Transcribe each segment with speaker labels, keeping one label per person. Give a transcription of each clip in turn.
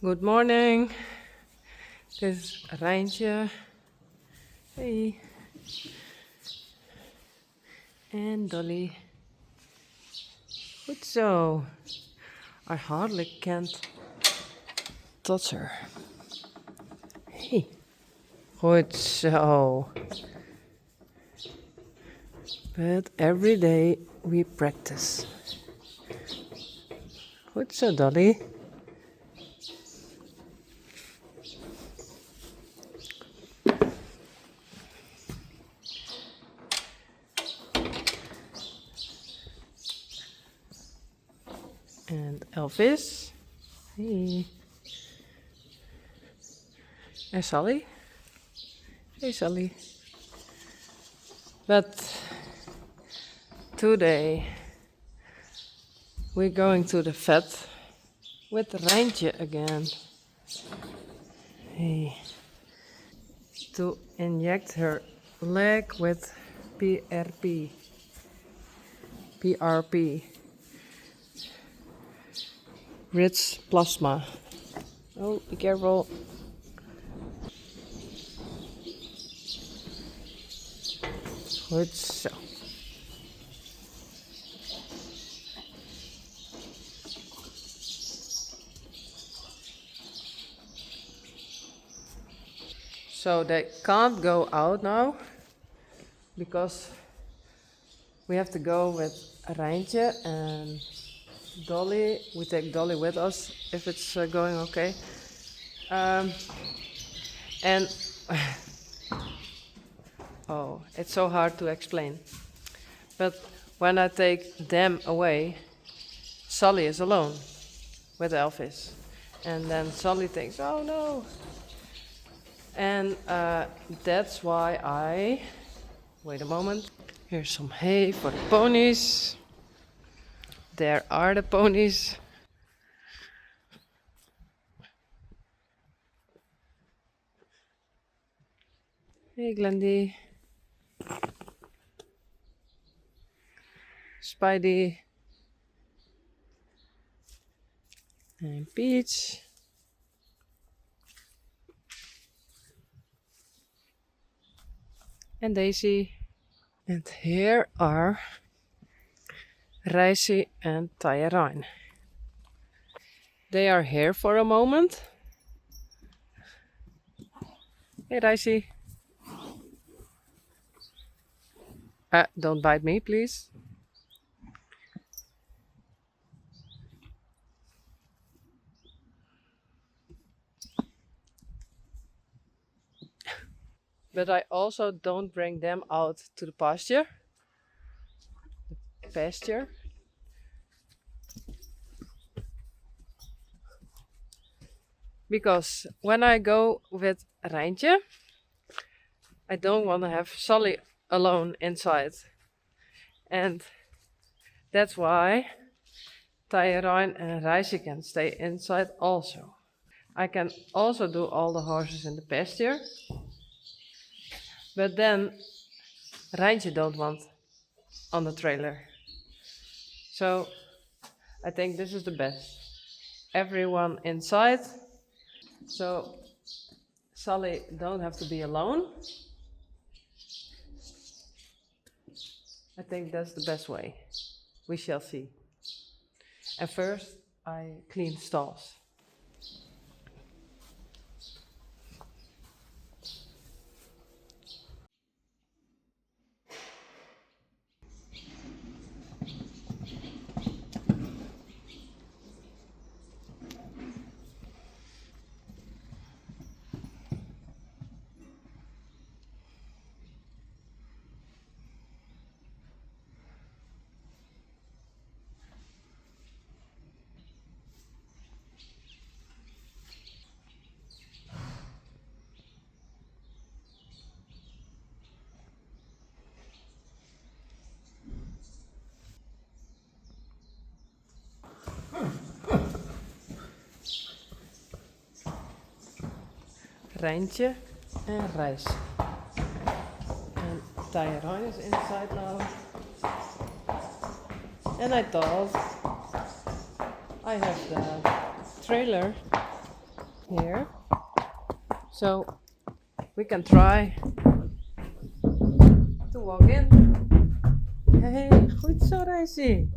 Speaker 1: Good morning. This is Reintje. Hey. And Dolly. Goed zo. I hardly can't touch her. Hey. Goed zo. But every day we practice. Goed zo, Dolly. And Elvis. Hey. And Sally. Hey, Sally. But today we're going to the vet with Reintje again. Hey. To inject her leg with PRP. Rich plasma. Oh, be careful. Goed zo. So they can't go out now because we have to go with Reintje and Dolly. We take Dolly with us if it's going okay. And oh, it's so hard to explain. But when I take them away, Sally is alone with Elvis. And then Sally thinks, oh no. And that's why I... Wait a moment. Here's some hay for the ponies. There are the ponies. Hey, Glendy. Spidey. And Peach. And Daisy. And here are Reintje and Tyran. They are here for a moment. Hey, Reintje. Don't bite me, please. But I also don't bring them out to the pasture. Because when I go with Reintje, I don't want to have Sally alone inside. And that's why Tyran and Reintje can stay inside also. I can also do all the horses in the pasture. But then Reintje don't want on the trailer. So I think this is the best. Everyone inside. So Sally don't have to be alone. I think that's the best way. We shall see. And first I clean stalls. Reintje and Reintje. And Tyran is inside now. And I thought I have the trailer here. So we can try to walk in. Hey, goed zo Reintje.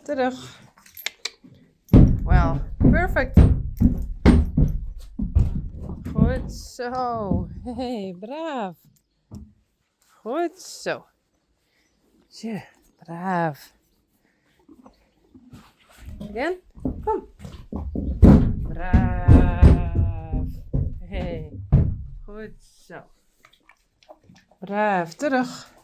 Speaker 1: Terug. Well, perfect. Goed zo. Hey, braaf. Goed zo. Tja, braaf. Again. Kom. Braaf. Hey. Goed zo. Braaf. Terug.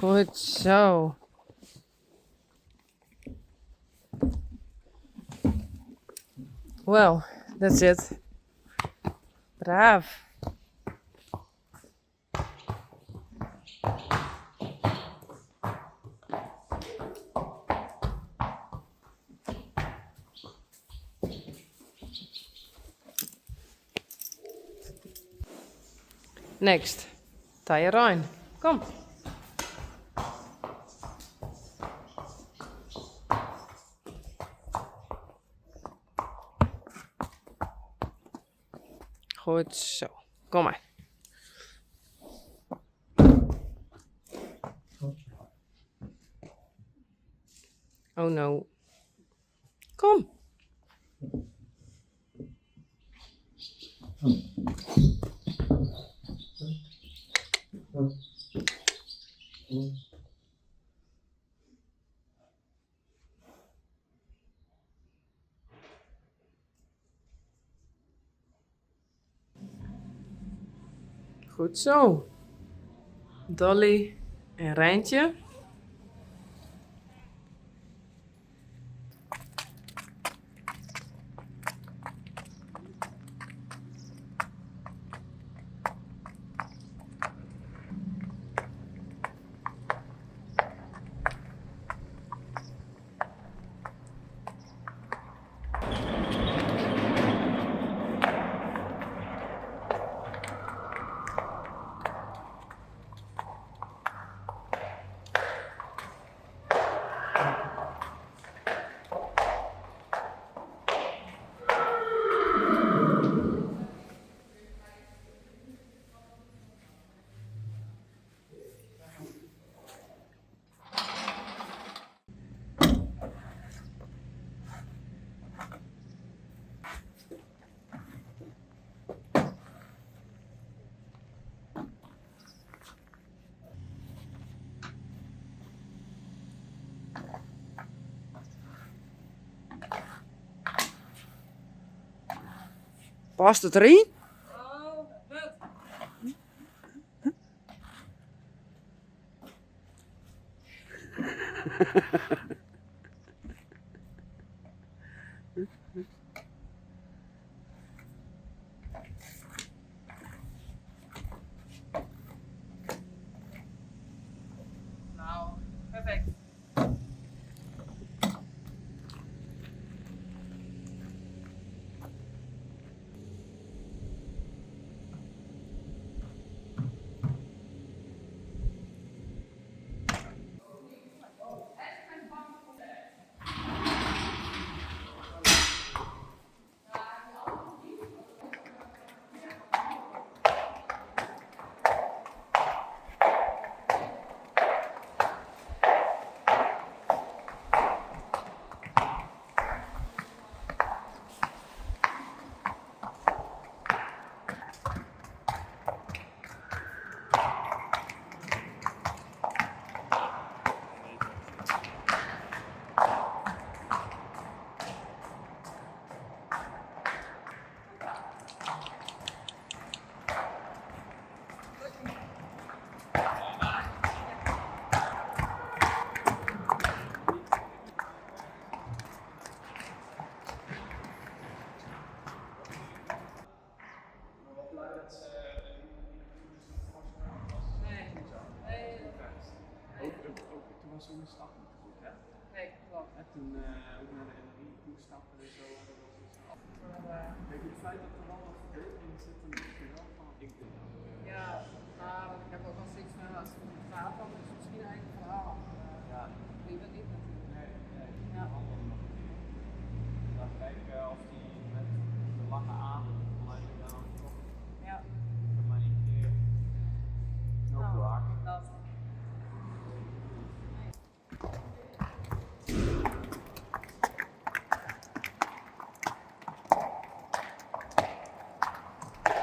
Speaker 1: Goed zo. Well, that's it. Braaf. Next, tie je rein. Kom. Goed zo. Kom maar. Oh no. Kom. Goed zo. Dolly en Reintje. Past het erin?
Speaker 2: Oh, wat? Nou, perfect.
Speaker 3: Toen was zo'n stap niet goed, hè?
Speaker 2: Nee, klopt.
Speaker 3: En toen ook naar de NRI toe stappen en zo. En dat was iets af. Kijk, het feit dat er wel wat verbetering zit, dan denk je wel van, ik doe dat.
Speaker 2: Ja, maar ik heb ook wel steeds van als